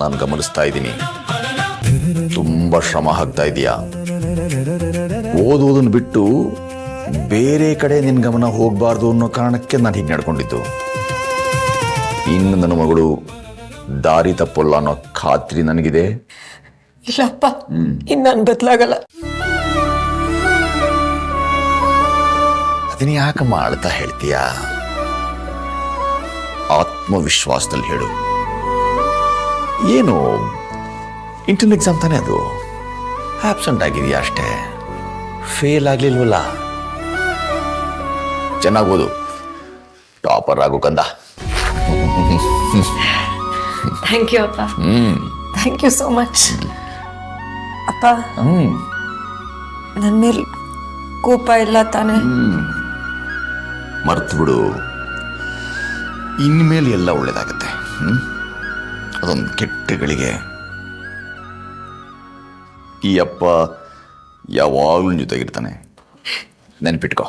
ನಾನು ಗಮನಿಸ್ತಾ ಇದ್ದೀನಿ. ತುಂಬ ಶ್ರಮ ಹಾಕ್ತಾ ಇದೀಯಾ. ಓದೋದನ್ನು ಬಿಟ್ಟು ಬೇರೆ ಕಡೆ ನಿನ್ನ ಗಮನ ಹೋಗಬಾರ್ದು ಅನ್ನೋ ಕಾರಣಕ್ಕೆ ನಾನು ಹೀಗೆ ನಡ್ಕೊಂಡಿದ್ದು. ಇನ್ನು ನನ್ನ ಮಗಳು ದಾರಿ ತಪ್ಪಲ್ಲ ಅನ್ನೋ ಖಾತ್ರಿ ನನಗಿದೆ. ಇಲ್ಲಪ್ಪ, ಇನ್ನು ನಾನು ಬದಲಾಗಲ್ಲ. ಅದನ್ನ ಯಾಕಮ್ಮ ಅಳ್ತಾ ಹೇಳ್ತೀಯಾ? ಆತ್ಮವಿಶ್ವಾಸದಲ್ಲಿ ಹೇಳು. ಏನು ಇಂಟರ್ನಲ್ ಎಕ್ಸಾಮ್ ತಾನೇ ಅದು, ಆಬ್ಸೆಂಟ್ ಆಗಿದೆಯಾ ಅಷ್ಟೇ, ಫೇಲ್ ಆಗ್ಲಿಲ್ವಲ್ಲ. ಚೆನ್ನಾಗಿ ಓದು, ಟಾಪರ್ ಆಗು ಕಂದ. ಥ್ಯಾಂಕ್ ಯು ಅಪ್ಪ. Thank you so much. ಅಪ್ಪ, ನನ್ನ ಮೇಲೆ ಕೋಪ ಇಲ್ಲ ತಾನೆ? ಮರ್ತು ಬಿಡು, ಇನ್ಮೇಲೆ ಎಲ್ಲ ಒಳ್ಳೇದಾಗತ್ತೆ. ಅದೊಂದು ಕೆಟ್ಟಗಳಿಗೆ ಈ ಅಪ್ಪ ಯಾವಾಗಲೂ ಜೊತೆಗಿರ್ತಾನೆ, ನೆನ್ಪಿಟ್ಕೋ.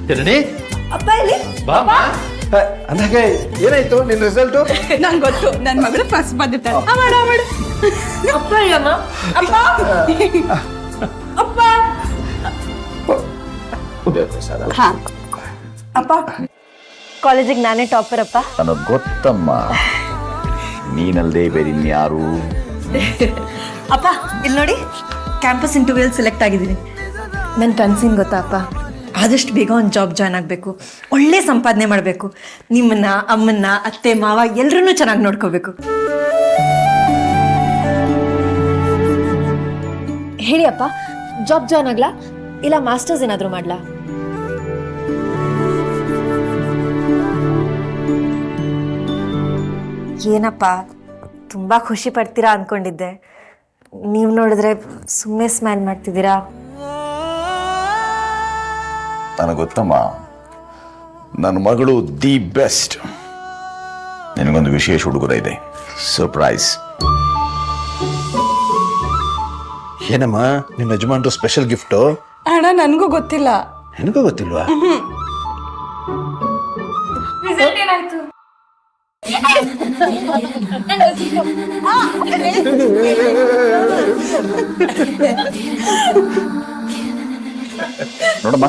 ಜನನಿ, ಅಪ್ಪ ಇಲ್ಲಿ ಬಾಮ್ಮ. ಅಂದಾಗ ಏನಾಯ್ತು ನಿನ್ನ ರಿಸಲ್ಟು? ನಂಗೆ ಗೊತ್ತು, ನನ್ನ ಮಗಳು ಫಸ್ಟ್ ಬಂದಿರ್ತಾಳೆ. ಅಪ್ಪ ಇಲ್ಲಮ್ಮ. ಅಪ್ಪ ಅಪ್ಪ ಹಾ ಅಪ್ಪ, ಕಾಲೇಜಿಗೆ ನಾನೇ ಟಾಪರ್ ಅಪ್ಪ. ನನಗೆ ಗೊತ್ತಮ್ಮ, ನೀನಲ್ದೇ ಬೇರೆ ಇನ್ಯಾರು. ಅಪ್ಪ ಇಲ್ಲಿ ನೋಡಿ, ಕ್ಯಾಂಪಸ್ ಇಂಟರ್ವ್ಯೂಲ್ ಸೆಲೆಕ್ಟ್ ಆಗಿದ್ದೀನಿ. ನನ್ನ ಕನ್ಸಿನ್ ಗೊತ್ತಾ ಅಪ್ಪ, ಆದಷ್ಟು ಬೇಗ ಒಂದು ಜಾಬ್ ಜಾಯ್ನ್ ಆಗಬೇಕು, ಒಳ್ಳೆ ಸಂಪಾದನೆ ಮಾಡಬೇಕು, ನಿಮ್ಮನ್ನ ಅಮ್ಮನ್ನ ಅತ್ತೆ ಮಾವ ಎಲ್ಲರನ್ನೂ ಚೆನ್ನಾಗಿ ನೋಡ್ಕೋಬೇಕು. ಹೇಳಿ ಅಪ್ಪ, ಜಾಬ್ ಜಾಯ್ನ್ ಆಗ್ಲಾ ಇಲ್ಲ ಮಾಸ್ಟರ್ಸ್ ಏನಾದರೂ ಮಾಡ್ಲಾ? ಏನಪ್ಪ ತುಂಬ ಖುಷಿ ಪಡ್ತೀರಾ ಅಂದ್ಕೊಂಡಿದ್ದೆ, ನೀವು ನೋಡಿದ್ರೆ ಸುಮ್ಮನೆ ಸ್ಮೈಲ್ ಮಾಡ್ತಿದ್ದೀರಾ. ನನಗೆ ಗೊತ್ತಮ್ಮ, ನನ್ನ ಮಗಳು ದಿ ಬೆಸ್ಟ್. ನಿನಗೊಂದು ವಿಶೇಷ ಉಡುಗೊರೆ ಇದೆ, ಸರ್ಪ್ರೈಸ್. ಏನಮ್ಮ ನಿಮ್ಮ ಯಜಮಾನ್ರು ಸ್ಪೆಷಲ್ ಗಿಫ್ಟು? ಅಣ್ಣ ನನಗೂ ಗೊತ್ತಿಲ್ಲ. ನನಗೂ ಗೊತ್ತಿಲ್ವಾ? ನೋಡಮ್ಮ,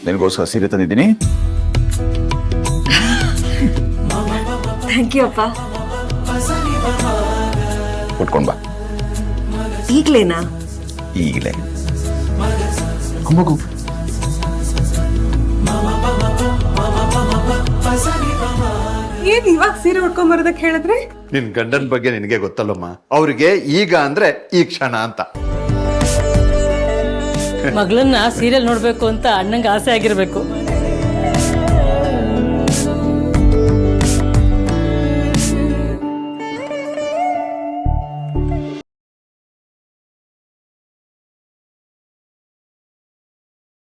ನಿನಗೋಸ್ಕರ ಸೀರೆ ತಂದಿದ್ದೀನಿ. ಥ್ಯಾಂಕ್ ಯು ಅಪ್ಪ. ಉಟ್ಕೊಂಡು ಬಾ. ಈಗಲೇನಾ? ಈಗಲೇ ಮಗು. ಏನ್ ಇವಾಗ ಸೀರೆ ಉಟ್ಕೊಂಬರೋದಕ್ಕೆ ಹೇಳಿದ್ರೆ? ನಿನ್ ಗಂಡನ ಬಗ್ಗೆ ನಿನಗೆ ಗೊತ್ತಲ್ಲಮ್ಮ, ಅವ್ರಿಗೆ ಈಗ ಅಂದ್ರೆ ಈ ಕ್ಷಣ ಅಂತ. ಮಗಳನ್ನ ಸೀರಿಯಲ್ ನೋಡ್ಬೇಕು ಅಂತ ಅಣ್ಣಂಗೆ ಆಸೆ ಆಗಿರ್ಬೇಕು.